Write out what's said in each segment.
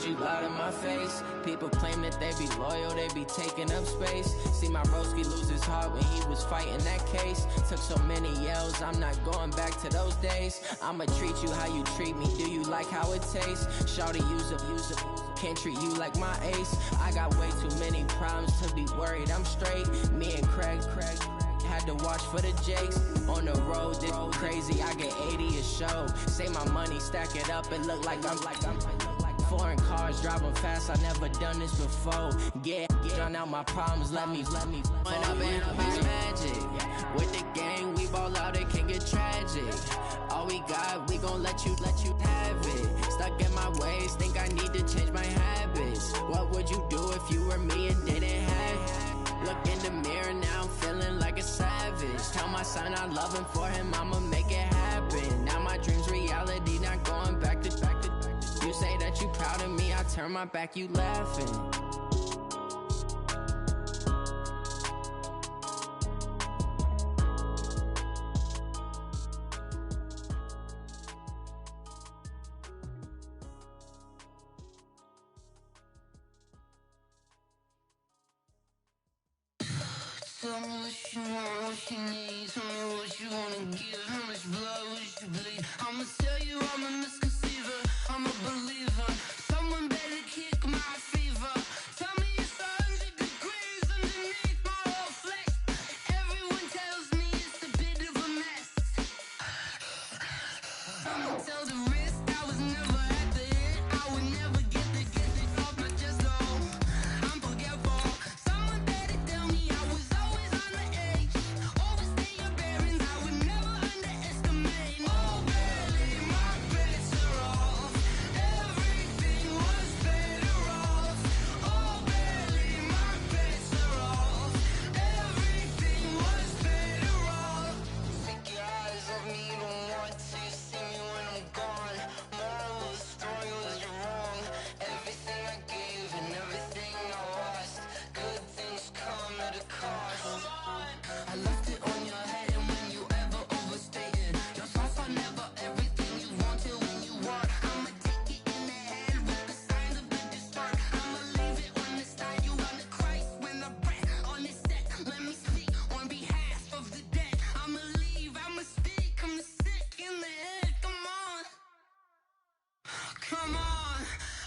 would you lie to my face? People claim that they be loyal, they be taking up space. See my broski lose his heart when he was fighting that case. Took so many yells, I'm not going back to those days. I'ma treat you how you treat me, do you like how it tastes? Shawty, use up, can't treat you like my ace. I got way too many problems to be worried, I'm straight. Me and Craig had to watch for the Jakes. On the road, this crazy, I get 80 a show. Say my money, stack it up, it look like I'm foreign cars, driving fast, I never done this before. Get on out my problems, let me When I've been up is magic. With the gang, we ball out, it can get tragic. All we got, we gon' let you have it. Stuck in my ways, think I need to change my habits. What would you do if you were me and didn't have it? Look in the mirror, now I'm feeling like a savage. Tell my son I love him, for him I'ma make it happen. Now my dream's reality, not going back to. You say that you proud of me, I turn my back, you laughing. Tell me what you want, what you need. Tell me what you wanna give. How much blood would you bleed? I'ma tell you I'm a misconceiver, I'm a believer. Someone better kick my fever. Tell me it's 100 degrees underneath my whole flesh. Everyone tells me it's a bit of a mess. I'ma tell the risk I was never at the hit. I would never get the off my chest though. I'm forgetful. Someone better tell me I was always on the edge. Overstay your bearings, I would never underestimate. Oh barely, my bets are off. Everything was better off. Oh barely, my bets are off. Everything was better off. Take your eyes off me, don't want to see me when I'm gone. Moral of the story was you're wrong. Everything I gave and everything I lost. Good things come at a cost. I left it on your head, and when you ever overstated your thoughts are never everything you wanted when you want. I'ma take it in the head with the signs of the distort. I'ma leave it on the side. You on the Christ when the breath on this set. Let me speak on behalf of the dead. I'ma leave, I'ma speak. I'm the sick in the head. Come on, come on.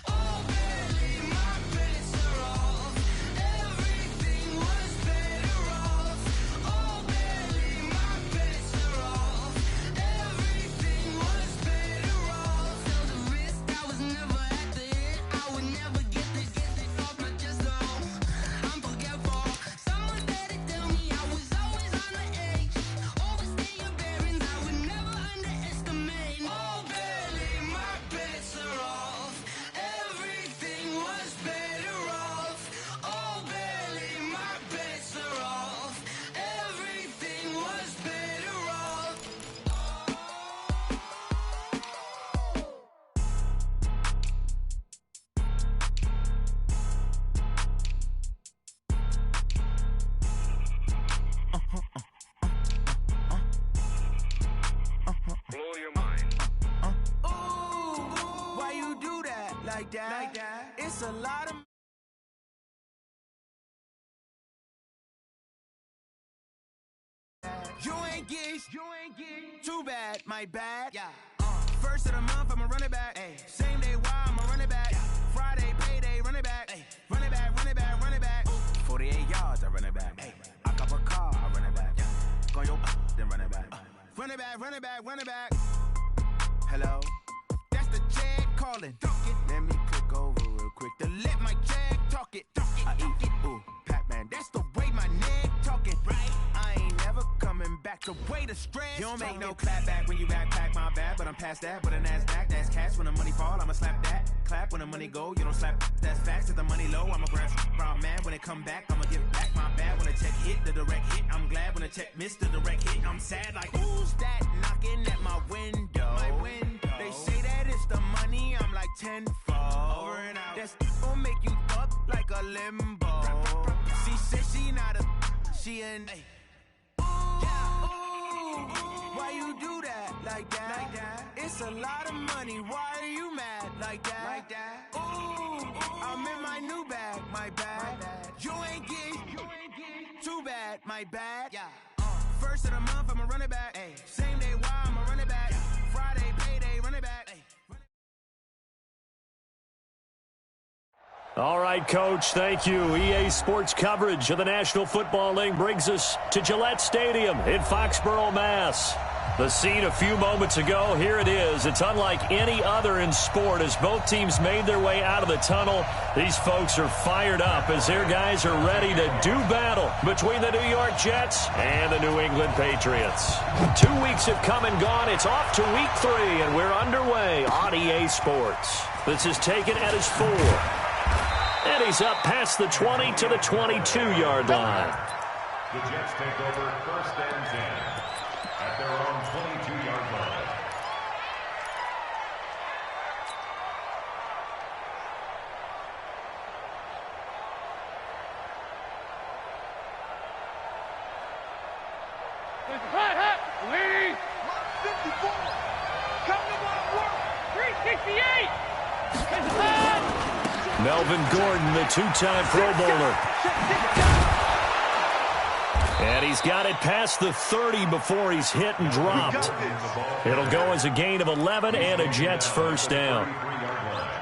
Oh barely, my bets are off. Everything was better off. Oh barely, my bets are off. Everything was better off. Tell the risk I was never at the hit. I would never get the off my chest though. I'm forgetful. Someone better tell me I was always on the edge. Overstay your bearings, I would never underestimate. Oh barely, my bets are off. Everything was better off. Oh barely, my bets are off. Everything was better off. Blow your mind. Ooh, why you do that like that? It's a lot of. You ain't geek, too bad, my bad. Yeah. First of the month, I'ma run it back. Ay. Same day, why I'ma run it back. Yeah. Friday, payday, run it back. Ay. Run it back, run it back, run it back. 48 yards, I run it back. Ay. I cop a car, I run it back. Yeah. Go your then run it back. Run it back, run it back, run it back. Hello, that's the check calling. Let me click over real quick to let my check talk it. I eat, ooh, Pac-Man, that's the way my neck talking. Right, I ain't never coming back the way the stress. You don't make no clap back when you backpack, my bad, but I'm past that. With a NASDAQ, that's cash. When the money fall, I'ma slap that. Clap when the money go, you don't slap. That's facts. If the money low, I'ma grab brown man. When it come back, I'ma give back my bad. When the check hit, the direct hit. I'm glad when the check missed the direct hit. I'm sad like, who's that knocking at my window? My window. They say that it's the money, I'm like tenfold. Over and out. That's gon' make you up like a limbo. She said she not a, she an. Why you do that like that? It's a lot of money, why are you mad? like that. Ooh, I'm in my new bag, my bad. You ain't get too bad, my bad. Yeah. First of the month, I'ma run it back. Ay. Same day, why I'ma run it back. Friday, payday, run it back. Ay. All right, Coach, thank you. EA Sports coverage of the National Football League brings us to Gillette Stadium in Foxborough, Mass. The scene a few moments ago, here it is. It's unlike any other in sport as both teams made their way out of the tunnel. These folks are fired up as their guys are ready to do battle between the New York Jets and the New England Patriots. 2 weeks have come and gone. It's off to week 3, and we're underway on EA Sports. This is taken at his 4. And he's up past the 20 to the 22-yard line. The Jets take over first and 10 at their own 22-yard line. Lead. 54. Come to work. 368. Melvin Gordon, the 2-time Pro Bowler. And he's got it past the 30 before he's hit and dropped. It'll go as a gain of 11 and a Jets first down.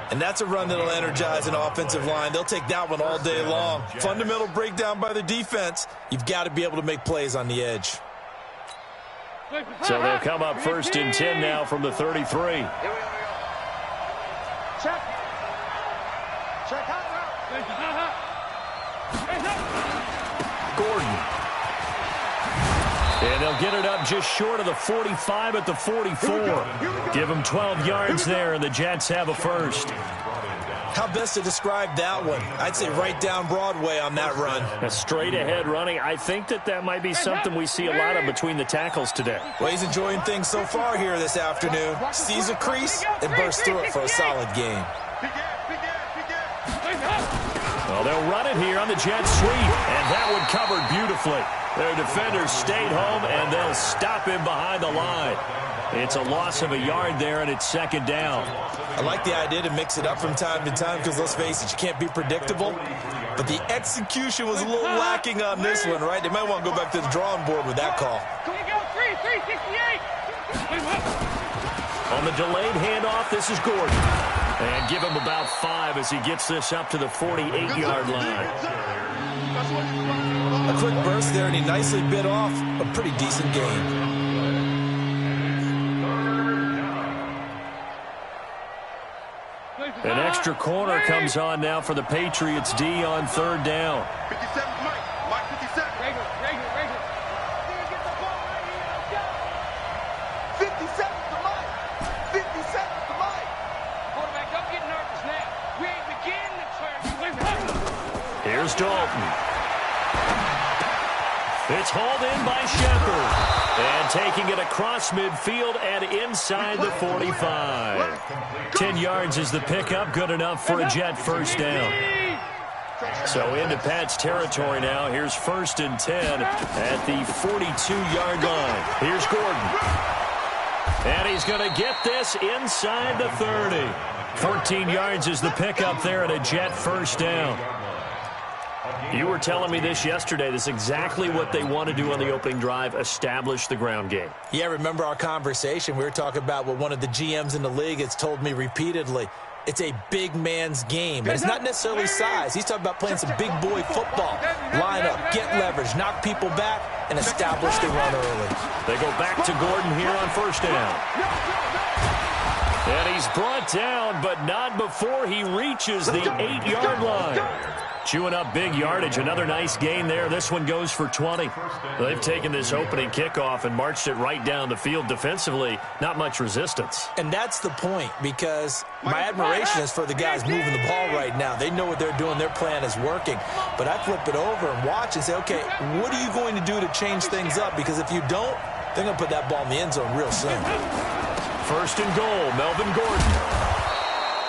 And that's a run that'll energize an offensive line. They'll take that one all day long. Fundamental breakdown by the defense. You've got to be able to make plays on the edge. So they'll come up first and 10 now from the 33. Here we go. Check. Check out Gordon. And they'll get it up just short of the 45 at the 44. Give them 12 yards there, and the Jets have a first. How best to describe that one? I'd say right down Broadway on that run. A straight-ahead running. I think that might be something we see a lot of between the tackles today. Well, he's enjoying things so far here this afternoon. Sees a crease and bursts through it for a solid gain. Well, they'll run it here on the jet sweep, and that one covered beautifully. Their defenders stayed home, and they'll stop him behind the line. It's a loss of a yard there, and it's second down. I like the idea to mix it up from time to time because, let's face it, you can't be predictable. But the execution was a little lacking on this one, right? They might want to go back to the drawing board with that call. On the delayed handoff, this is Gordon. And give him about 5 as he gets this up to the 48-yard line. A quick burst there, and he nicely bit off a pretty decent gain. An extra corner comes on now for the Patriots D on third down. 57, Mike 57. Regular. 57 to Mike. 57 to Mike. Quarterback, don't get nervous now. We ain't beginning to turn. Here's Dalton. It's hauled in by Shepard. And taking it across midfield and inside the 45. 10 yards is the pickup, good enough for a Jet first down. So into Pat's territory now. Here's first and 10 at the 42-yard line. Here's Gordon. And he's going to get this inside the 30. 14 yards is the pickup there at a Jet first down. You were telling me this yesterday. This is exactly what they want to do on the opening drive, establish the ground game. Yeah, remember our conversation? We were talking about what one of the GMs in the league has told me repeatedly. It's a big man's game. And it's not necessarily size. He's talking about playing some big boy football. Line up, get leverage, knock people back, and establish the run early. They go back to Gordon here on first down. And he's brought down, but not before he reaches the 8-yard line. Chewing up big yardage. Another nice gain there. This one goes for 20. They've taken this opening kickoff and marched it right down the field defensively. Not much resistance. And that's the point, because my admiration is for the guys moving the ball right now. They know what they're doing. Their plan is working. But I flip it over and watch and say, okay, what are you going to do to change things up? Because if you don't, they're going to put that ball in the end zone real soon. First and goal, Melvin Gordon.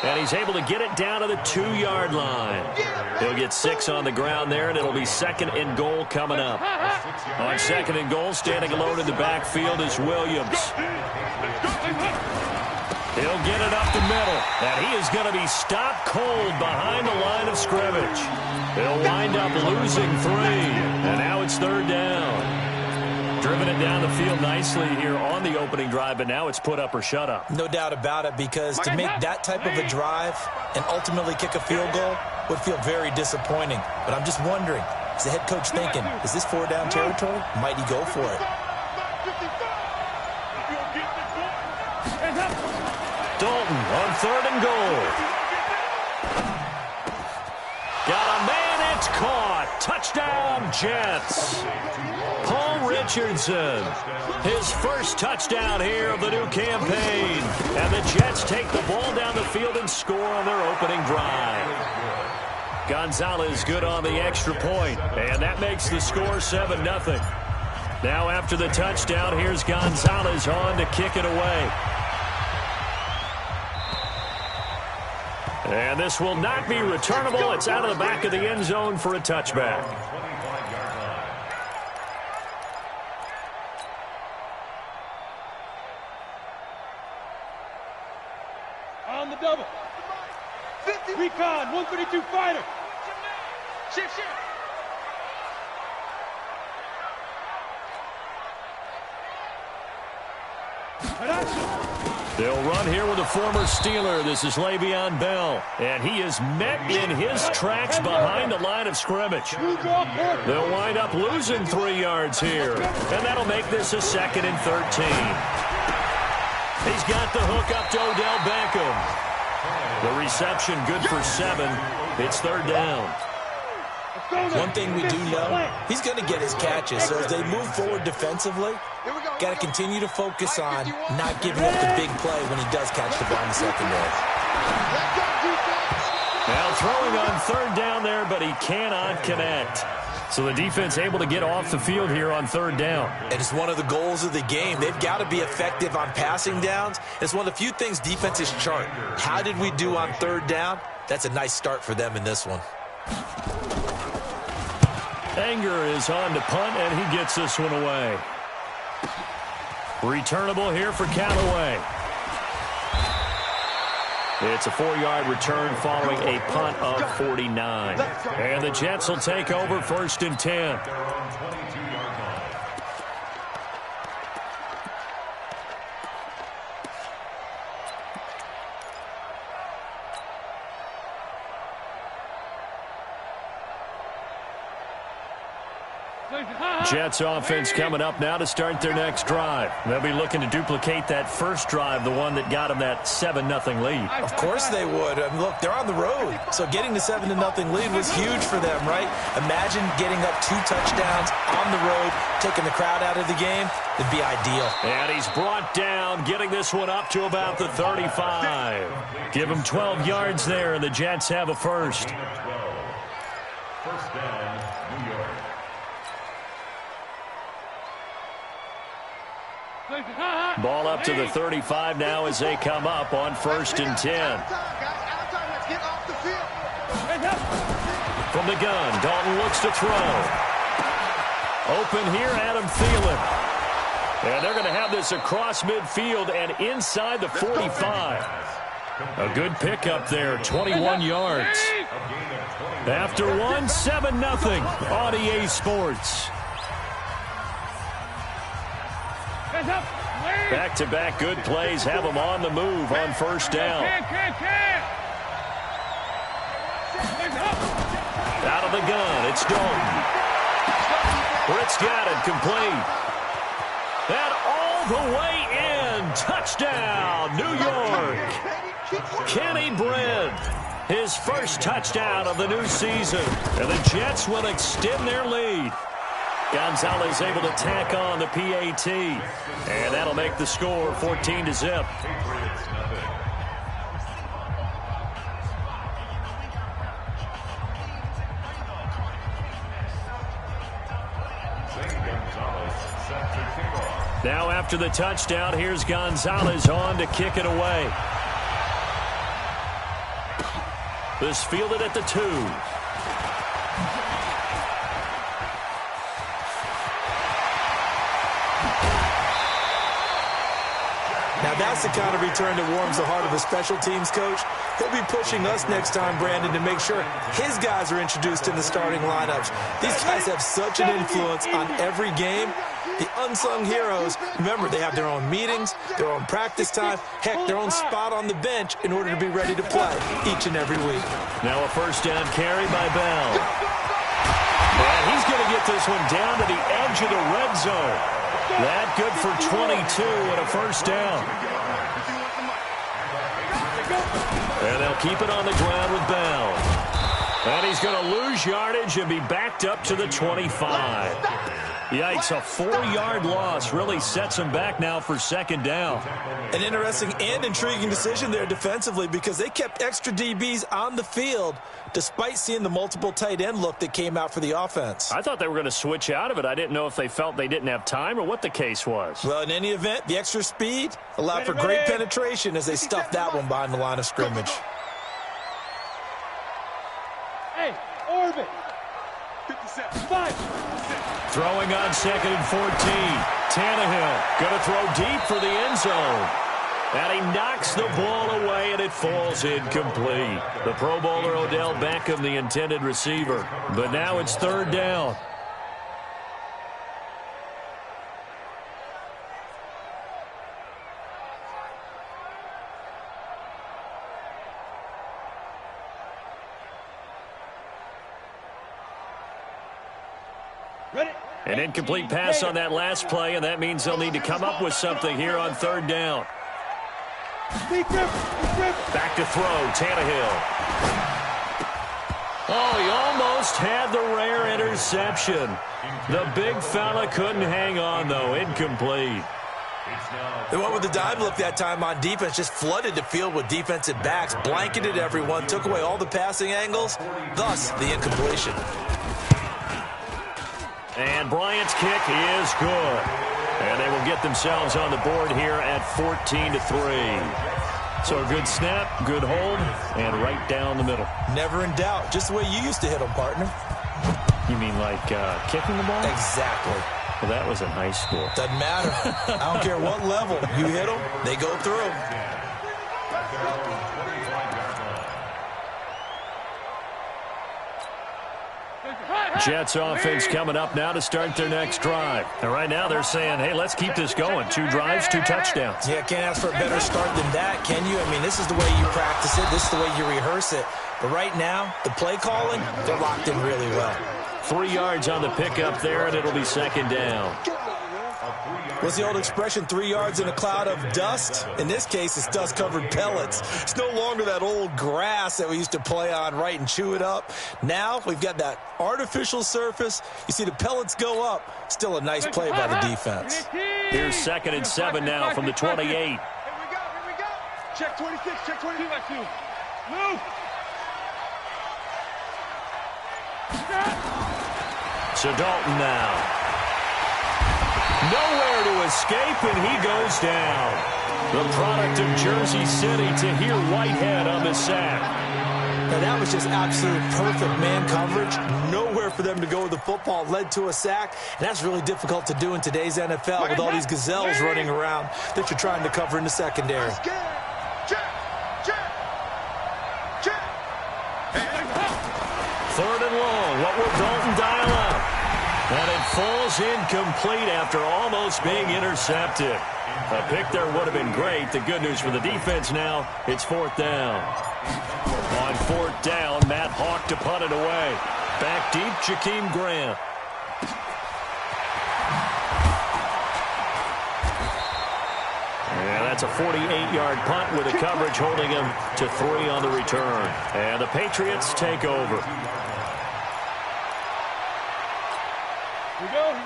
And he's able to get it down to the 2-yard line. He'll get 6 on the ground there, and it'll be second and goal coming up. On second and goal, standing alone in the backfield is Williams. He'll get it up the middle, and he is going to be stopped cold behind the line of scrimmage. He'll wind up losing 3, and now it's third down. Driven it down the field nicely here on the opening drive, but now it's put up or shut up. No doubt about it, because to make that type of a drive and ultimately kick a field goal would feel very disappointing. But I'm just wondering, is the head coach thinking, is this 4-down territory? Might he go for it? Dalton on 3rd and goal. Got a man, it's caught. Touchdown, Jets. Paul Richardson, his first touchdown here of the new campaign. And the Jets take the ball down the field and score on their opening drive. Gonzalez good on the extra point, and that makes the score 7-0. Now after the touchdown, here's Gonzalez on to kick it away. And this will not be returnable. It's out of the back of the end zone for a touchback. On the double. Recon, 132 fighter. Shift. They'll run here with a former Steeler. This is Le'Veon Bell. And he is met in his tracks behind the line of scrimmage. They'll wind up losing 3 yards here. And that'll make this a 2nd and 13. He's got the hook up to Odell Beckham. The reception good for 7. It's third down. One thing we do know, he's going to get his catches. So as they move forward defensively, got to continue to focus on not giving up the big play when he does catch the ball in the secondary. Now throwing on third down there, but he cannot connect. So the defense able to get off the field here on third down. And it's one of the goals of the game. They've got to be effective on passing downs. It's one of the few things defenses chart. How did we do on third down? That's a nice start for them in this one. Anger is on to punt, and he gets this one away. Returnable here for Callaway. It's a 4-yard return following a punt of 49. And the Jets will take over 1st and 10. Jets offense coming up now to start their next drive. They'll be looking to duplicate that first drive, the one that got them that 7-0 lead. Of course they would. I mean, look, they're on the road. So getting the 7-0 lead was huge for them, right? Imagine getting up 2 touchdowns on the road, taking the crowd out of the game. It'd be ideal. And he's brought down, getting this one up to about the 35. Give him 12 yards there, and the Jets have a first. First down, New York. Ball up to the 35 now as they come up on 1st and 10. From the gun, Dalton looks to throw. Open here, Adam Thielen. And they're going to have this across midfield and inside the 45. A good pickup there, 21 yards. After 7-0 on EA Sports. Back-to-back good plays have them on the move on first down. Out of the gun, it's Dalton. Britt's got it, complete. And all the way in, touchdown, New York. Kenny Britt, his first touchdown of the new season. And the Jets will extend their lead. Gonzalez able to tack on the PAT. And that'll make the score 14-0. Now after the touchdown, here's Gonzalez on to kick it away. This fielded at the 2. Now That's the kind of return that warms the heart of a special teams coach. He'll be pushing us next time, Brandon, to make sure his guys are introduced in the starting lineups. These guys have such an influence on every game. The unsung heroes, remember, they have their own meetings, their own practice time, heck, their own spot on the bench in order to be ready to play each and every week. Now a first down carry by Bell. And he's going to get this one down to the edge of the red zone. That good for 22 and a first down. And they'll keep it on the ground with Bell. And he's going to lose yardage and be backed up to the 25. Yikes, a 4-yard loss really sets him back now for second down. An interesting and intriguing decision there defensively because they kept extra DBs on the field despite seeing the multiple tight end look that came out for the offense. I thought they were going to switch out of it. I didn't know if they felt they didn't have time or what the case was. Well, in any event, the extra speed allowed for great penetration as they stuffed that one behind the line of scrimmage. Hey, orbit. 57. 5. Throwing on 2nd and 14. Tannehill going to throw deep for the end zone. And he knocks the ball away, and it falls incomplete. The Pro Bowler Odell Beckham, the intended receiver. But now it's third down. An incomplete pass on that last play, and that means they'll need to come up with something here on third down. Back to throw, Tannehill. Oh, he almost had the rare interception. The big fella couldn't hang on, though. Incomplete. They went with the dive look that time on defense, just flooded the field with defensive backs, blanketed everyone, took away all the passing angles, thus the incompletion. And Bryant's kick is good. And they will get themselves on the board here at 14-3. So a good snap, good hold, and right down the middle. Never in doubt. Just the way you used to hit them, partner. You mean like kicking the ball? Exactly. Well, that was in high school. Doesn't matter. I don't care what level. You hit them, they go through. Jets offense coming up now to start their next drive. And right now they're saying, hey, let's keep this going. 2 drives, 2 touchdowns. Yeah, can't ask for a better start than that, can you? I mean, this is the way you practice it. This is the way you rehearse it. But right now, the play calling, they're locked in really well. 3 yards on the pickup there, and it'll be second down. What's the old expression, 3 yards in a cloud of dust? In this case, it's dust-covered pellets. It's no longer that old grass that we used to play on, right, and chew it up. Now we've got that artificial surface. You see the pellets go up. Still a nice play by the defense. Here's 2nd and 7 now from the 28. Here we go. Check 26, check 22. Move. So Dalton now. Nowhere to escape, and he goes down. The product of Jersey City, Tahir Whitehead on the sack. Now that was just absolute perfect man coverage. Nowhere for them to go with the football. Led to a sack, and that's really difficult to do in today's NFL with all these gazelles running around that you're trying to cover in the secondary. Third and long. What will Dalton dial up? And it falls incomplete after almost being intercepted. A pick there would have been great. The good news for the defense now, it's 4th down. On 4th down, Matt Hawk to punt it away. Back deep, Jakeem Grant. And that's a 48-yard punt with a coverage holding him to 3 on the return. And the Patriots take over.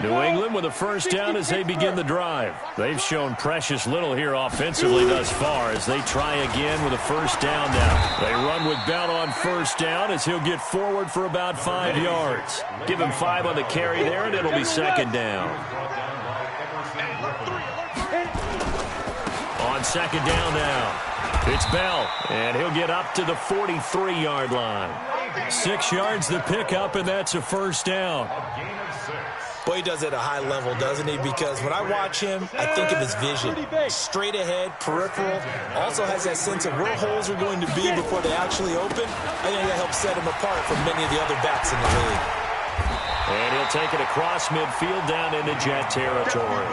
New England with a first down as they begin the drive. They've shown precious little here offensively thus far as they try again with a first down now. They run with Bell on first down as he'll get forward for about 5 yards. Give him 5 on the carry there, and it'll be second down. On second down now, it's Bell, and he'll get up to the 43-yard line. 6 yards the pickup, and that's a first down. A gain of 6. Boy, he does it at a high level, doesn't he? Because when I watch him, I think of his vision. Straight ahead, peripheral. Also has that sense of where holes are going to be before they actually open. I think that helps set him apart from many of the other backs in the league. And he'll take it across midfield down into Jet territory.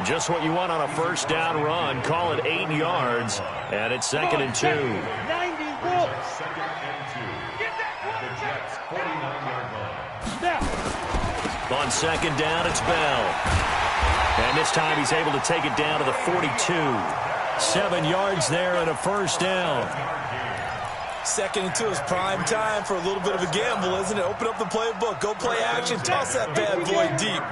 Just what you want on a first down run. Call it 8 yards, and it's 2nd and 2. 2nd and 2. The Jets' 49-yard line. On 2nd down, it's Bell. And this time he's able to take it down to the 42. 7 yards there and a first down. 2nd and 2 is prime time for a little bit of a gamble, isn't it? Open up the playbook, go play action, toss that bad boy deep.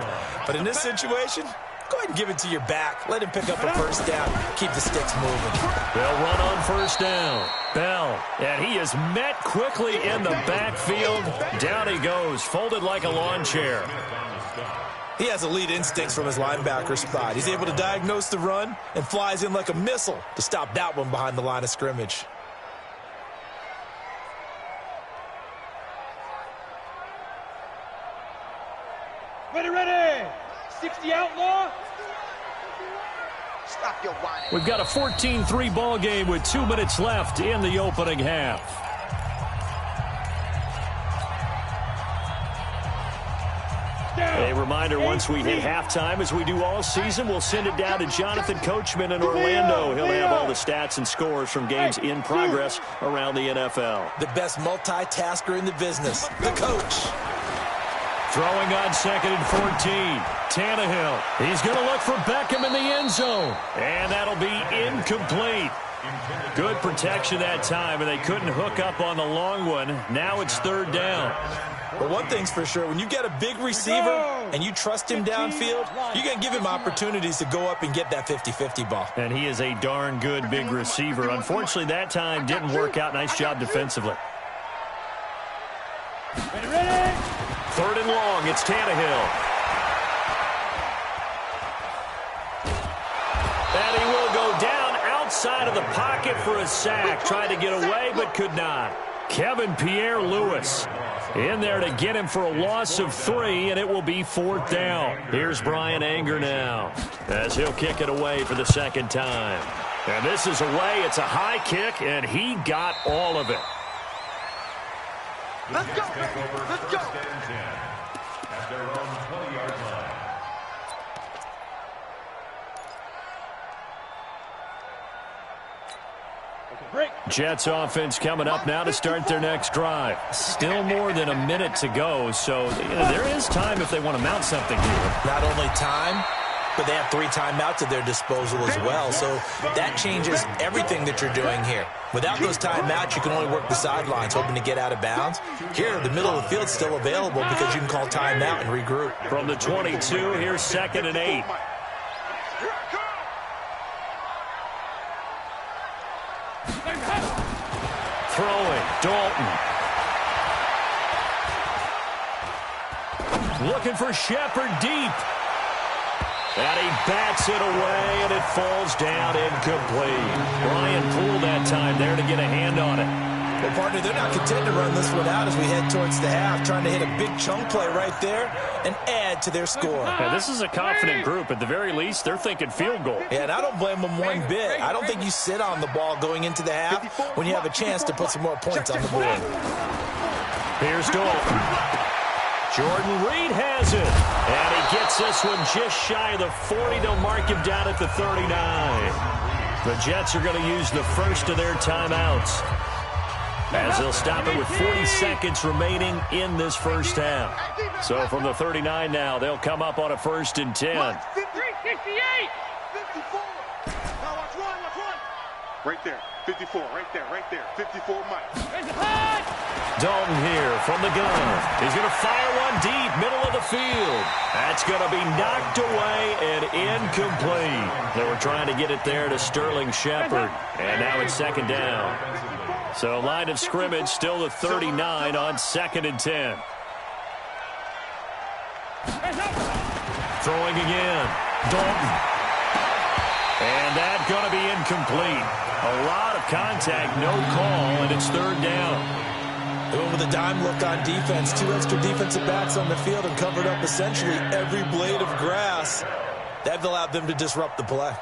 But in this situation, go ahead and give it to your back. Let him pick up a first down. Keep the sticks moving. They'll run on first down. Bell, and he is met quickly in the backfield. Down he goes, folded like a lawn chair. He has elite instincts from his linebacker spot. He's able to diagnose the run and flies in like a missile to stop that one behind the line of scrimmage. Ready. 60 outlaw. Stop your whining. We've got a 14-3 ball game with 2 minutes left in the opening half. A reminder, once we hit halftime, as we do all season, we'll send it down to Jonathan Coachman in Orlando. He'll have all the stats and scores from games in progress around the NFL. The best multitasker in the business, the coach. Throwing on 2nd and 14. Tannehill. He's going to look for Beckham in the end zone. And that'll be incomplete. Good protection that time, and they couldn't hook up on the long one. Now it's 3rd down. But one thing's for sure, when you get a big receiver and you trust him downfield, you're going to give him opportunities to go up and get that 50-50 ball. And he is a darn good big receiver. Unfortunately, that time didn't work out. Nice job defensively. Ready. 3rd and long, it's Tannehill. And he will go down outside of the pocket for a sack. Tried to get away, but could not. Kevin Pierre-Louis in there to get him for a loss of 3, and it will be 4th down. Here's Brian Anger now as he'll kick it away for the 2nd time. And this is away. It's a high kick, and he got all of it. Let's go. Take over Let's go. 1st and 10 at their own 20-yard line. Jets offense coming up now to start their next drive. Still more than a minute to go, so there is time if they want to mount something here. Not only time, but they have 3 timeouts at their disposal as well, so that changes everything that you're doing here. Without those timeouts, you can only work the sidelines, hoping to get out of bounds. Here, the middle of the field's still available because you can call timeout and regroup. From the 22, here's 2nd and 8. Throwing, Dalton. Looking for Shepard deep. And he bats it away, and it falls down incomplete. Brian Poole that time there to get a hand on it. Well, partner, they're not content to run this one out as we head towards the half, trying to hit a big chunk play right there and add to their score. Now, this is a confident group. At the very least, they're thinking field goal. Yeah, and I don't blame them one bit. I don't think you sit on the ball going into the half when you have a chance to put some more points on the board. Here's Dalton. Jordan Reed has it. And he gets this one just shy of the 40. They'll mark him down at the 39. The Jets are going to use the first of their timeouts, as they'll stop it with 40 seconds remaining in this first half. So from the 39 now, they'll come up on a 1st and 10. 368. 54. Now watch one. Right there. 54. Right there. 54 Mike. Dalton here from the gun. He's going to fire one deep, middle of the field. That's going to be knocked away and incomplete. They were trying to get it there to Sterling Shepard. And now it's 2nd down. So line of scrimmage still the 39 on 2nd and 10. Throwing again. Dalton. And that's going to be incomplete. A lot of contact, no call, and it's 3rd down. They went with a dime look on defense. 2 extra defensive backs on the field and covered up essentially every blade of grass. That allowed them to disrupt the play.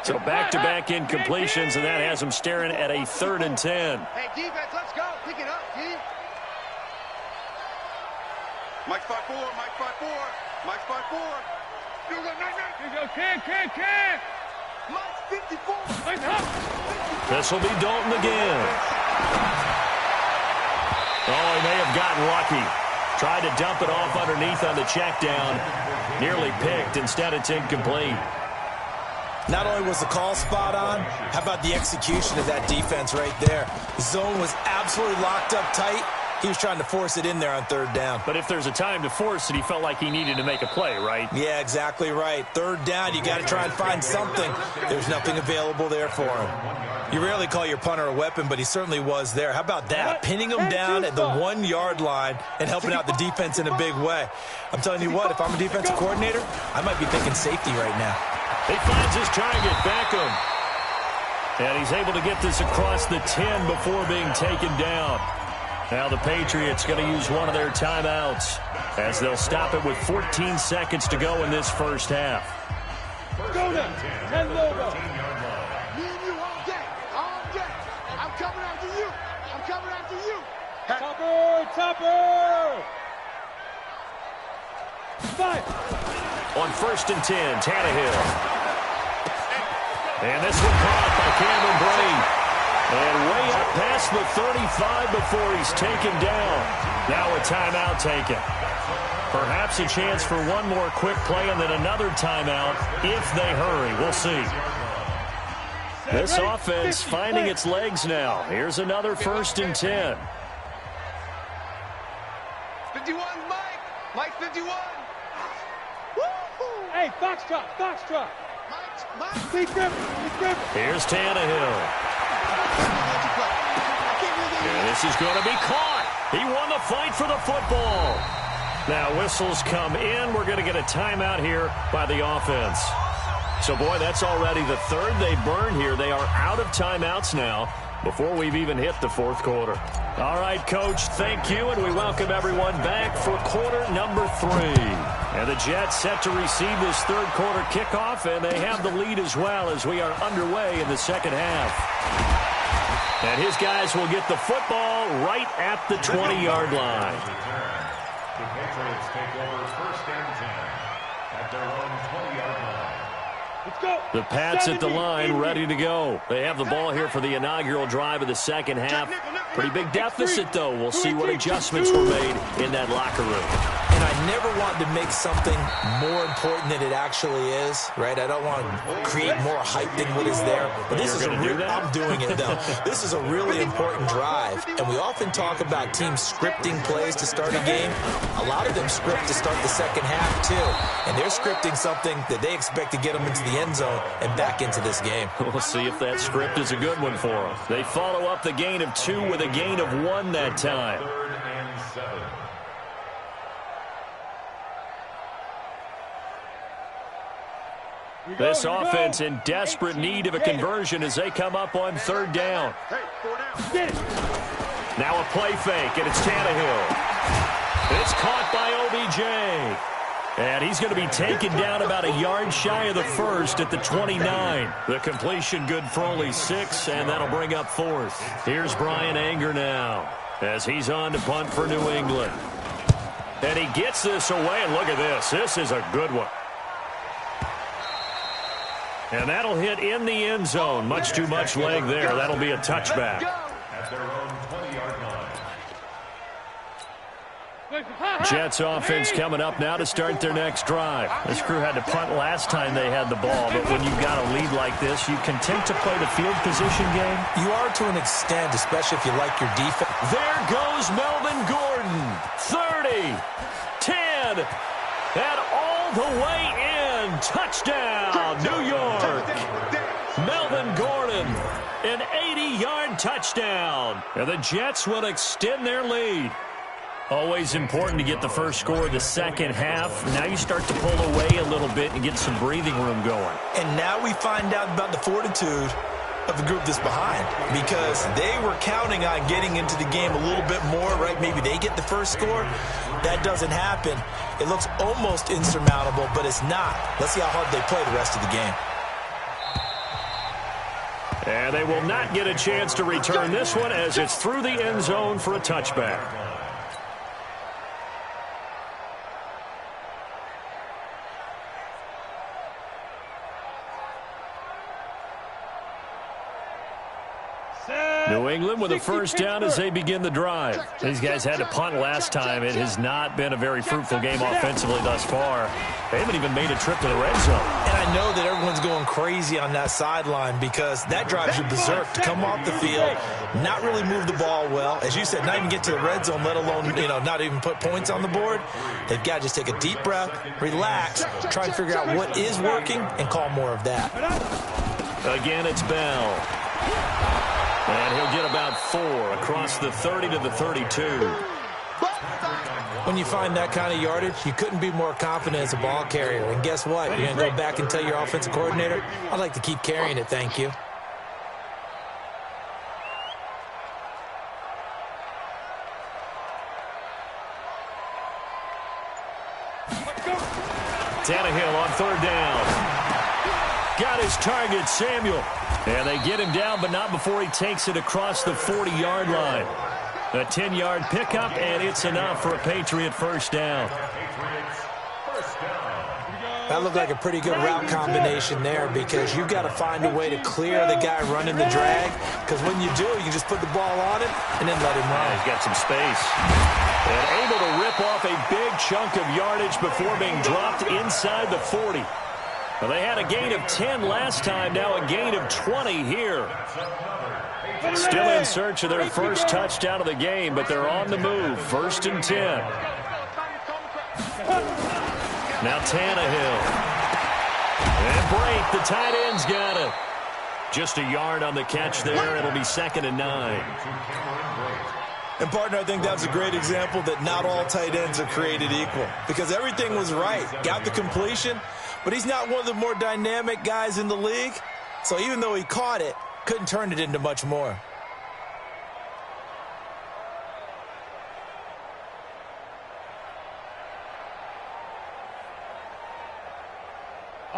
So back-to-back incompletions, and that has them staring at a 3rd and 10. Hey, defense, let's go. Pick it up, D. Mike 5-4, Mike 5-4, Mike 5-4. You go, Ken. Mike's 54. Mike, up. This will be Dalton again. Oh, he may have gotten lucky. Tried to dump it off underneath on the check down. Nearly picked. Instead, it's incomplete. Not only was the call spot on, how about the execution of that defense right there? The zone was absolutely locked up tight. He was trying to force it in there on 3rd down. But if there's a time to force it, he felt like he needed to make a play, right? Yeah, exactly right. 3rd down, you got to try and find something. There's nothing available there for him. You rarely call your punter a weapon, but he certainly was there. How about that? Pinning him down at the 1-yard line and helping out the defense in a big way. I'm telling you what, if I'm a defensive coordinator, I might be thinking safety right now. He finds his target, Beckham. And he's able to get this across the 10 before being taken down. Now the Patriots going to use one of their timeouts as they'll stop it with 14 seconds to go in this first half. Go down. 10 logo. Me and you all day. All day. I'm coming after you. I'm coming after you. Topper. 5. On 1st and 10, Tannehill. And this one caught by Cameron Brate. And way up past the 35 before he's taken down. Now a timeout taken. Perhaps a chance for one more quick play and then another timeout if they hurry. We'll see. This offense finding its legs now. Here's another 1st and 10. 51, Mike. Mike 51. Woo-hoo. Hey, Foxtrot. Mike. Big grip. Here's Tannehill. And this is going to be caught. He won the fight for the football. Now whistles come in. We're going to get a timeout here by the offense. So, boy, that's already the 3rd they burned here. They are out of timeouts now before we've even hit the 4th quarter. All right, Coach, thank you, and we welcome everyone back for quarter number 3. And the Jets set to receive this 3rd quarter kickoff, and they have the lead as well as we are underway in the 2nd half. And his guys will get the football right at the 20-yard line. The Patriots take over 1st and 10 at their own 20-yard line. Let's go. The Pats at the line, ready to go. They have the ball here for the inaugural drive of the 2nd half. Pretty big deficit, though. We'll see what adjustments were made in that locker room. And I never want to make something more important than it actually is, right? I don't want to create more hype than what is there. But this is I'm doing it, though. This is a really important drive. And we often talk about teams scripting plays to start a game. A lot of them script to start the 2nd half, too. And they're scripting something that they expect to get them into the end zone and back into this game. We'll see if that script is a good one for them. They follow up the gain of 2 with a gain of 1 that time. 3rd and 7. This offense in desperate need of a conversion as they come up on 3rd down. Hey, 4 down. Get it. Now a play fake, and it's Tannehill. It's caught by OBJ. And he's going to be taken down about a yard shy of the 1st at the 29. The completion good for only 6, and that'll bring up 4th. Here's Brian Anger now as he's on to punt for New England. And he gets this away, and look at this. This is a good one. And that'll hit in the end zone. Much too much leg there. That'll be a touchback. At their own 20-yard line. Jets offense coming up now to start their next drive. This crew had to punt last time they had the ball, but when you've got a lead like this, you content to play the field position game? You are to an extent, especially if you like your defense. There goes Melvin Gordon. 30, 10, and all the way in. Touchdown, New York. Melvin Gordon, an 80-yard touchdown. And the Jets will extend their lead. Always important to get the first score of the second half. Now you start to pull away a little bit and get some breathing room going. And now we find out about the fortitude of the group that's behind, because they were counting on getting into the game a little bit more, right? Maybe they get the first score. That doesn't happen. It looks almost insurmountable, but it's not. Let's see how hard they play the rest of the game. And they will not get a chance to return this one as it's through the end zone for a touchback. New England with a first down as they begin the drive. These guys had to punt last time. It has not been a very fruitful game offensively thus far. They haven't even made a trip to the red zone. And I know that everyone's going crazy on that sideline because that drives you berserk to come off the field, not really move the ball well. As you said, not even get to the red zone, let alone, not even put points on the board. They've got to just take a deep breath, relax, try and figure out what is working, and call more of that. Again, it's Bell. And he'll get about 4 across the 30 to the 32. When you find that kind of yardage, you couldn't be more confident as a ball carrier. And guess what? You're going to go back and tell your offensive coordinator, I'd like to keep carrying it, thank you. Tannehill on third down. Got his target, Samuel. And they get him down, but not before he takes it across the 40-yard line. A 10-yard pickup, and it's enough for a Patriot first down. That looked like a pretty good route combination there because you've got to find a way to clear the guy running the drag, because when you do, you can just put the ball on him and then let him run. He's got some space. And able to rip off a big chunk of yardage before being dropped inside the 40. Well, they had a gain of 10 last time, now a gain of 20 here. Still in search of their first touchdown of the game, but they're on the move. 1st and 10. Now Tannehill. And Brate, the tight end's got it. Just a yard on the catch there. It'll be 2nd and 9. And, partner, I think that's a great example that not all tight ends are created equal because everything was right. Got the completion, but he's not one of the more dynamic guys in the league. So even though he caught it, couldn't turn it into much more.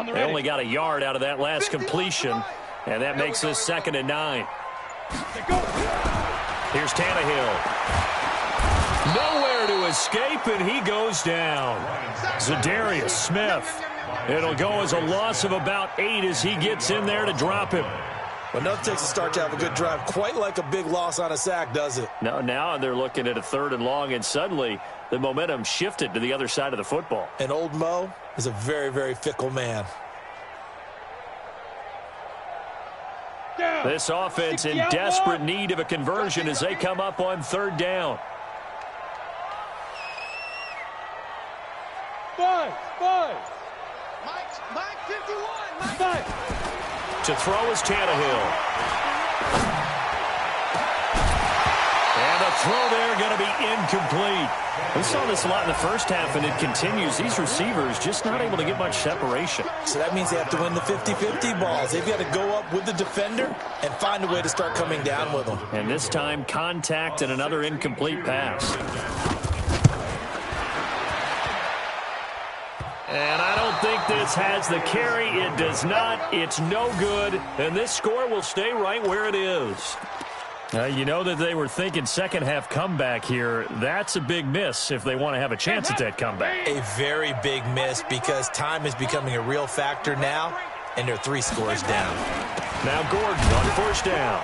They only got a yard out of that last completion, and that makes this 2nd and 9. Here's Tannehill. Nowhere to escape, and he goes down. Za'Darius Smith. It'll go as a loss of about 8 as he gets in there to drop him. Well, nothing takes a start to have a good drive quite like a big loss on a sack, does it? No, now they're looking at a 3rd and long, and suddenly the momentum shifted to the other side of the football. And old Mo is a very, very fickle man. This offense in desperate need of a conversion as they come up on 3rd down. Five. Mike 51. Mike. To throw is Tannehill. And the throw there going to be incomplete. We saw this a lot in the first half, and it continues. These receivers just not able to get much separation. So that means they have to win the 50-50 balls. They've got to go up with the defender and find a way to start coming down with them. And this time, contact and another incomplete pass. And I don't think this has the carry. It does not. It's no good. And this score will stay right where it is. You know that they were thinking second half comeback here. That's a big miss if they want to have a chance at that comeback. A very big miss because time is becoming a real factor now, and they're 3 scores down. Now Gordon on 1st down.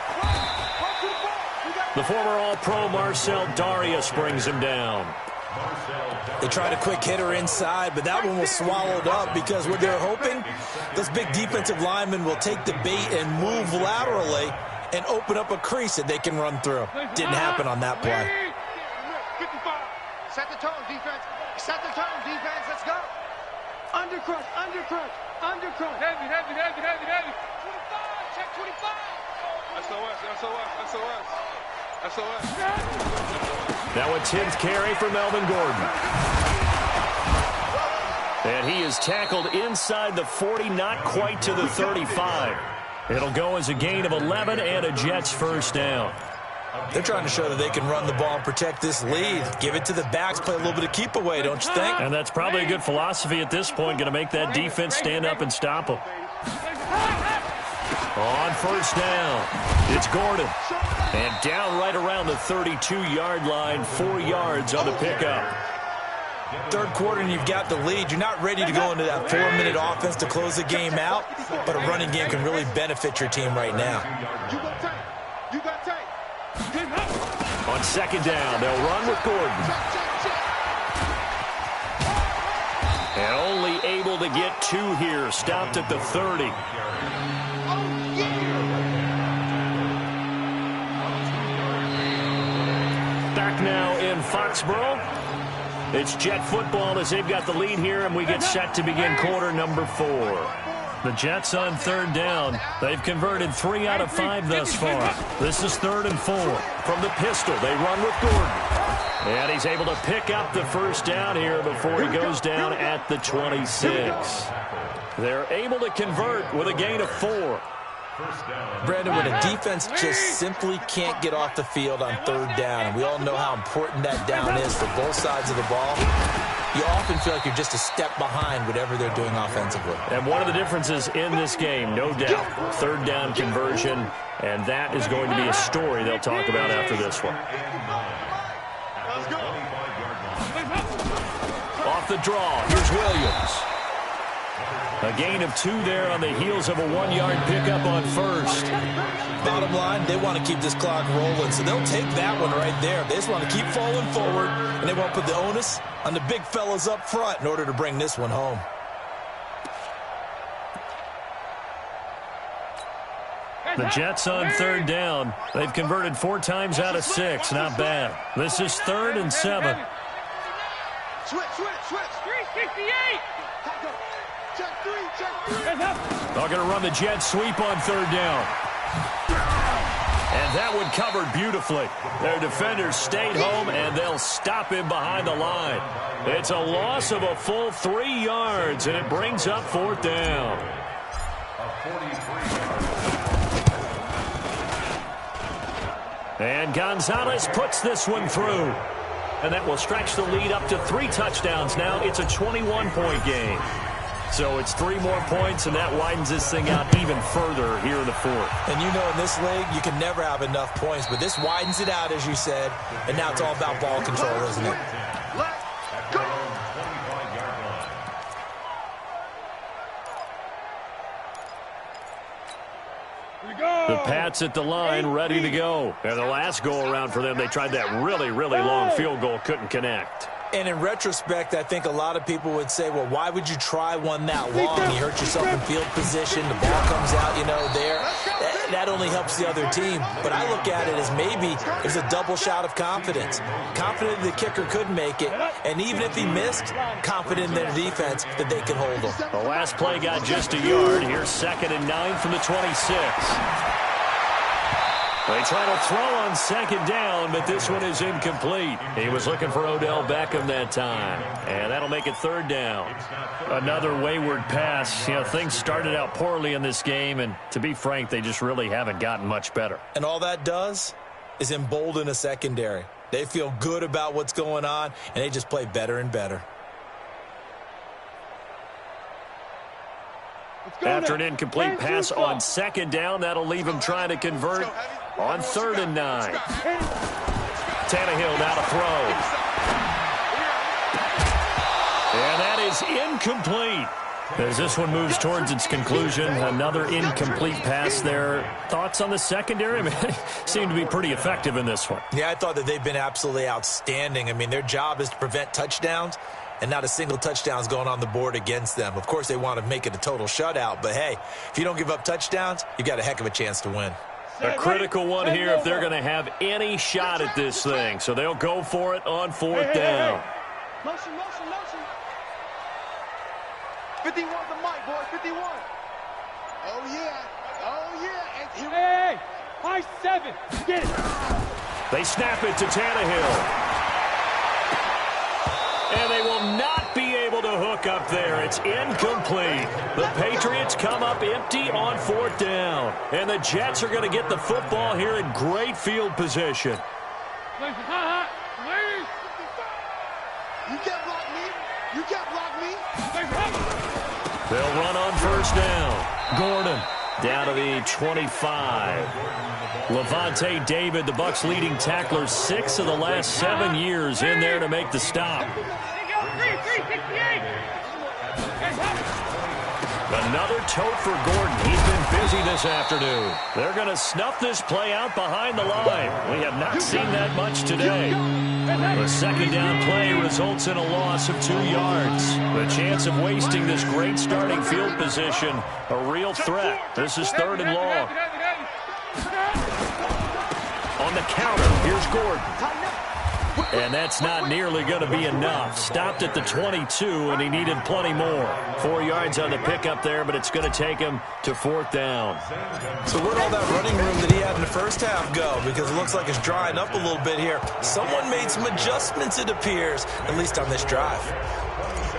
The former All-Pro Marcel Darius brings him down. They tried a quick hitter inside, but that one was swallowed up because what they're hoping, those big defensive linemen will take the bait and move laterally and open up a crease that they can run through. Didn't happen on that play. 55. Set the tone, defense. Set the tone, defense. Let's go. Undercrush. Heavy. 25. Check 25. SOS. Now a 10th carry for Melvin Gordon. And he is tackled inside the 40, not quite to the 35. It'll go as a gain of 11 and a Jets first down. They're trying to show that they can run the ball and protect this lead. Give it to the backs, play a little bit of keep away, don't you think? And that's probably a good philosophy at this point, going to make that defense stand up and stop them. On first down, it's Gordon. And down right around the 32-yard line, 4 yards on the pickup. Third quarter and you've got the lead. You're not ready to go into that 4-minute offense to close the game out, but a running game can really benefit your team right now. On second down, they'll run with Gordon. And only able to get 2 here, stopped at the 30. Back now in Foxborough. It's Jet football as they've got the lead here, and we get set to begin quarter number 4. The Jets on third down. They've converted 3 out of 5 thus far. This is 3rd and 4. From the pistol, they run with Gordon. And he's able to pick up the first down here before he goes down at the 26. They're able to convert with a gain of 4. Brandon, when a defense just simply can't get off the field on third down, and we all know how important that down is for both sides of the ball, you often feel like you're just a step behind whatever they're doing offensively. And one of the differences in this game, no doubt, third down conversion, and that is going to be a story they'll talk about after this one. Off the draw, here's Williams. A gain of 2 there on the heels of a 1-yard pickup on first. Bottom line, they want to keep this clock rolling, so they'll take that one right there. They just want to keep falling forward, and they won't put the onus on the big fellas up front in order to bring this one home. The Jets on third down. They've converted 4 times out of 6. Not bad. This is 3rd and 7. Switch. 368. Check 3. They're going to run the jet sweep on third down. And that one covered beautifully. Their defenders stayed home, and they'll stop him behind the line. It's a loss of a full 3 yards, and it brings up 4th down. And Gonzalez puts this one through. And that will stretch the lead up to 3 touchdowns now. It's a 21-point game. So it's 3 more points, and that widens this thing out even further here in the 4th. And you know in this league, you can never have enough points, but this widens it out, as you said, and now it's all about ball control, isn't it? The Pats at the line, ready to go. And the last go-around for them, they tried that really, really long field goal, couldn't connect. And in retrospect, I think a lot of people would say, well, why would you try one that long? You hurt yourself in field position. The ball comes out, there. That only helps the other team. But I look at it as maybe it's a double shot of confidence. Confident the kicker could make it. And even if he missed, confident in their defense that they could hold him. The last play got just a yard. Here's 2nd and 9 from the 26. They try to throw on 2nd down, but this one is incomplete. He was looking for Odell Beckham that time, and that'll make it 3rd down. Another wayward pass. Things started out poorly in this game, and to be frank, they just really haven't gotten much better. And all that does is embolden a secondary. They feel good about what's going on, and they just play better and better. After an incomplete pass on 2nd down, that'll leave him trying to convert on 3rd and 9. Tannehill now to throw. And that is incomplete. As this one moves towards its conclusion, another incomplete pass there. Thoughts on the secondary? I mean, they seem to be pretty effective in this one. Yeah, I thought that they've been absolutely outstanding. I mean, their job is to prevent touchdowns, and not a single touchdown's going on the board against them. Of course, they want to make it a total shutout, but hey, if you don't give up touchdowns, you've got a heck of a chance to win. A critical one here if they're going to have any shot at this thing. So they'll go for it on 4th down. Motion. 51 the mic, boy. 51. Oh, yeah. And here High 7. Get it. They snap it to Tannehill. And they will not be able to hook up there. It's incomplete. The Patriots come up empty on 4th down. And the Jets are going to get the football here in great field position. You can't block me. You can't block me. They'll run on 1st down. Gordon down to the 25. Levante David, the Bucs leading tackler, 6 of the last 7 years in there to make the stop. Another tote for Gordon. He's been busy this afternoon. They're going to snuff this play out behind the line. We have not seen that much today. The 2nd down play results in a loss of 2 yards. The chance of wasting this great starting field position, a real threat. This is 3rd and long. On the counter, here's Gordon. And that's not nearly going to be enough. Stopped at the 22, and he needed plenty more. 4 yards on the pickup there, but it's going to take him to 4th down. So where'd all that running room that he had in the first half go? Because it looks like it's drying up a little bit here. Someone made some adjustments, it appears, at least on this drive.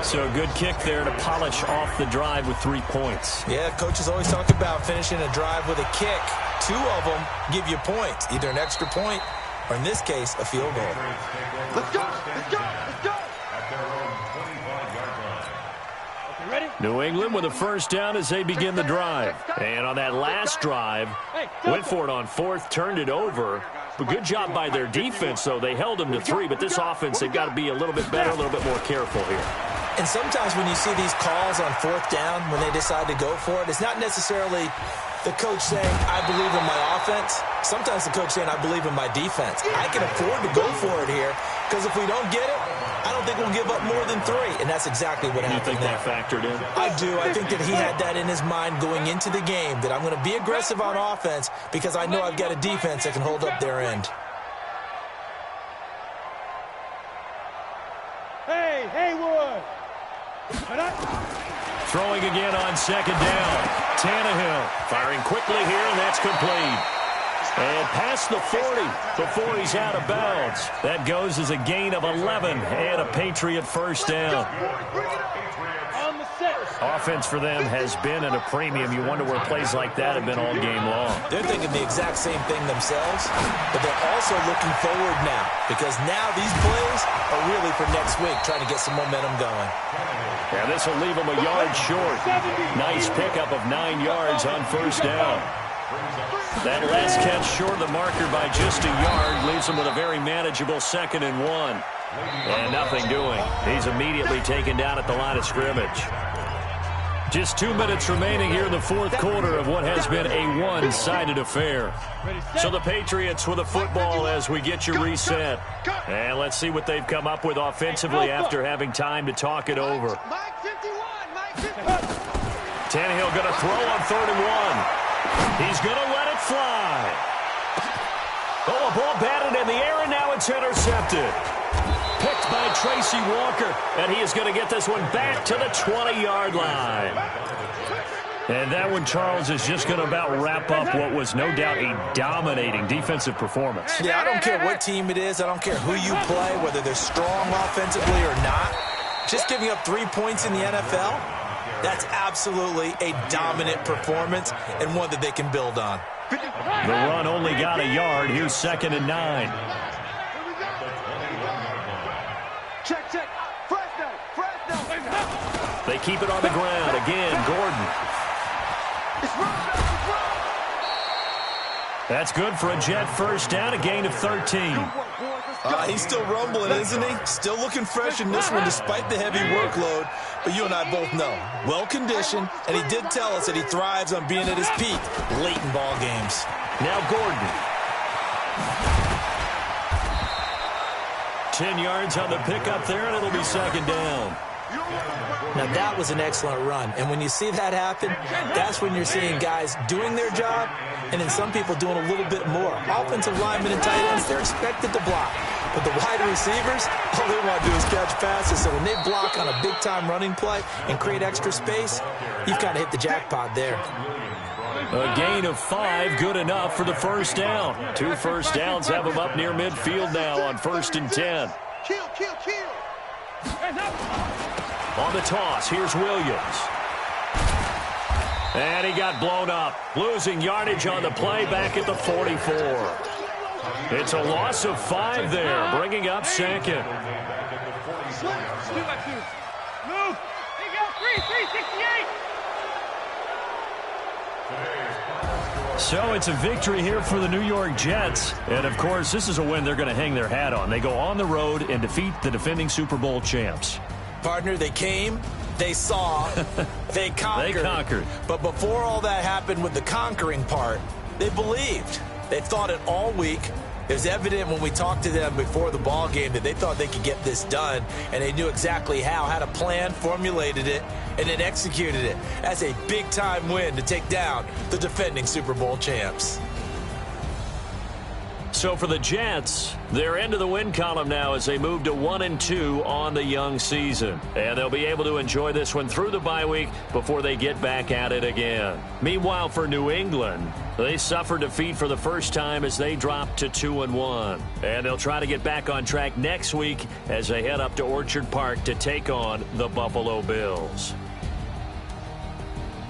So a good kick there to polish off the drive with 3 points. Yeah, coaches always talk about finishing a drive with a kick. 2 of them give you points, either an extra point or, in this case, a field goal. Let's go. Let's go. Let's go. Okay, ready? New England with a 1st down as they begin the drive. And on that last drive, went for it on 4th, turned it over. But good job by their defense, though. They held them to 3, but this offense, they've got to be a little bit better, a little bit more careful here. And sometimes when you see these calls on 4th down, when they decide to go for it, it's not necessarily the coach saying, I believe in my offense. Sometimes the coach saying, I believe in my defense. I can afford to go for it here because if we don't get it, I don't think we'll give up more than 3. And that's exactly what happened. You think that factored in? I do. I think that he had that in his mind going into the game, that I'm going to be aggressive on offense because I know I've got a defense that can hold up their end. Hey, Haywood. Throwing again on 2nd down. Tannehill firing quickly here, and that's complete. And past the 40 before he's out of bounds. That goes as a gain of 11 and a Patriot 1st down. Offense for them has been at a premium. You wonder where plays like that have been all game long. They're thinking the exact same thing themselves, but they're also looking forward now because now these plays are really for next week, trying to get some momentum going. Yeah, this will leave them a yard short. Nice pickup of 9 yards on 1st down. That last catch short of the marker by just a yard leaves them with a very manageable 2nd and 1. And nothing doing. He's immediately taken down at the line of scrimmage. Just 2 minutes remaining here in the 4th quarter of what has been a one-sided affair. So the Patriots with the football as we get you reset. And let's see what they've come up with offensively after having time to talk it over. Tannehill going to throw on 3rd and 1. He's going to let it fly. Oh, a ball batted in the air, and now it's intercepted. Picked by Tracy Walker, and he is going to get this one back to the 20-yard line. And that one, Charles, is just going to about wrap up what was no doubt a dominating defensive performance. Yeah, I don't care what team it is. I don't care who you play, whether they're strong offensively or not. Just giving up 3 points in the NFL, that's absolutely a dominant performance and one that they can build on. The run only got a yard. Here's 2nd and 9. Check. Fresno. They keep it on the ground. Again, Gordon. That's good for a Jet 1st down, a gain of 13. He's still rumbling, isn't he? Still looking fresh in this one despite the heavy workload. But you and I both know, well-conditioned, and he did tell us that he thrives on being at his peak late in ball games. Now Gordon. 10 yards on the pickup there, and it'll be 2nd down. Now, that was an excellent run. And when you see that happen, that's when you're seeing guys doing their job and then some people doing a little bit more. Offensive linemen and tight ends, they're expected to block. But the wide receivers, all they want to do is catch passes. So when they block on a big-time running play and create extra space, you've kind of hit the jackpot there. A gain of 5, good enough for the first down. 2 first downs have them up near midfield now on 1st and 10. Kill. On the toss, here's Williams. And he got blown up, losing yardage on the play back at the 44. It's a loss of 5 there, bringing up 2nd. Move. He got 368. So it's a victory here for the New York Jets. And, of course, this is a win they're going to hang their hat on. They go on the road and defeat the defending Super Bowl champs. Partner, they came, they saw, they conquered. They conquered. But before all that happened with the conquering part, they believed. They thought it all week. It was evident when we talked to them before the ball game that they thought they could get this done, and they knew exactly how, had a plan, formulated it, and then executed it. That's a big-time win to take down the defending Super Bowl champs. So for the Jets, they're into the win column now as they move to 1-2 on the young season. And they'll be able to enjoy this one through the bye week before they get back at it again. Meanwhile, for New England, they suffered defeat for the first time as they dropped to 2-1. And they'll try to get back on track next week as they head up to Orchard Park to take on the Buffalo Bills.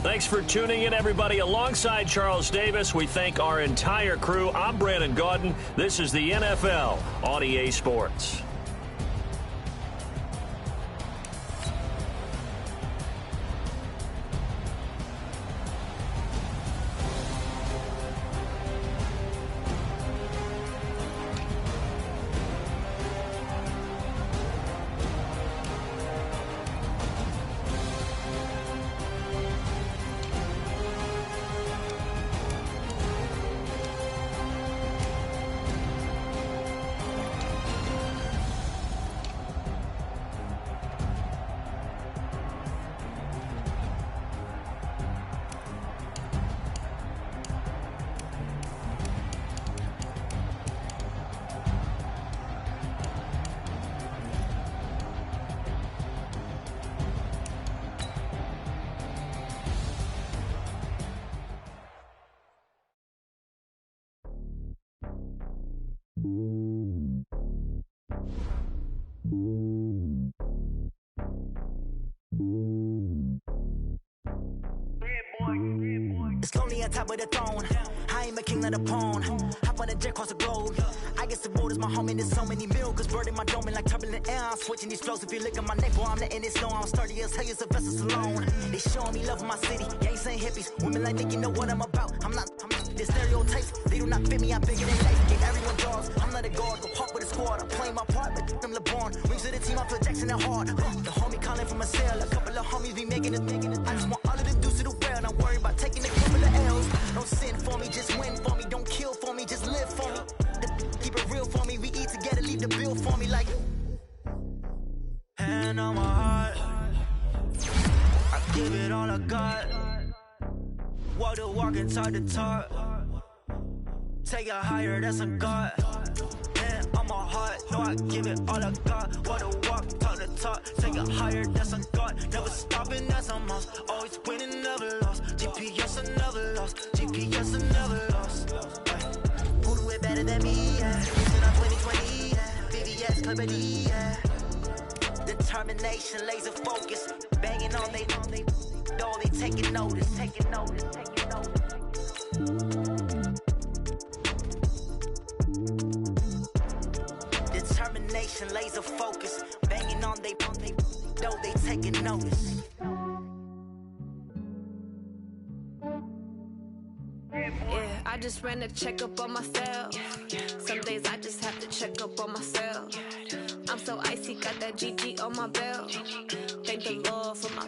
Thanks for tuning in, everybody. Alongside Charles Davis, we thank our entire crew. I'm Brandon Gaudin. This is the NFL on EA Sports. It's lonely on top of the throne. I ain't a king of the pawn. Hop on a jet across the globe. I guess the road is my home and there's so many milk. Bird in my dome and like turbulent air. I'm switching these flows. If you look at my neck, boy, I'm letting it slow. I'm sturdy as hell, as a vessel alone. They showing me love in my city. Gangs ain't hippies. Women like Nick, you know what I'm about. I'm not. The stereotypes, they do not fit me. I'm bigger than life. Get everyone jaws. I'm not a guard. Go hawk with a squad. I'm playing my part, but I'm LeBron. Rings to the team, I'm Phil Jackson and hard. The homie calling from a cell. A couple of homies be making it. I just want all of the dudes to the well. Not worry about taking a couple of L's. Don't sin for me, just win for me. Don't kill for me, just live for me. Keep it real for me. We eat together, leave the bill for me like. Hand on my heart. I give it all I got. Walk the walk and talk the talk. Take it higher, that's a God. Hand on my heart, no, I give it all I got. Walk the walk, talk the talk. Take it higher, that's a God. Never stopping, that's a must. Always winning, never lost. GPS, I never lost. GPS, I never lost. Who do it better than me? Yeah. Listen on 2020, yeah. VVS, Liberty, yeah. Determination, laser focus. Banging on they door, they taking notice. Determination, laser focus. Banging on they door, they taking notice. Yeah, I just ran a checkup on myself. Some days I just have to check up on myself. I'm so icy, got that GG on my belt. Thank the Lord for my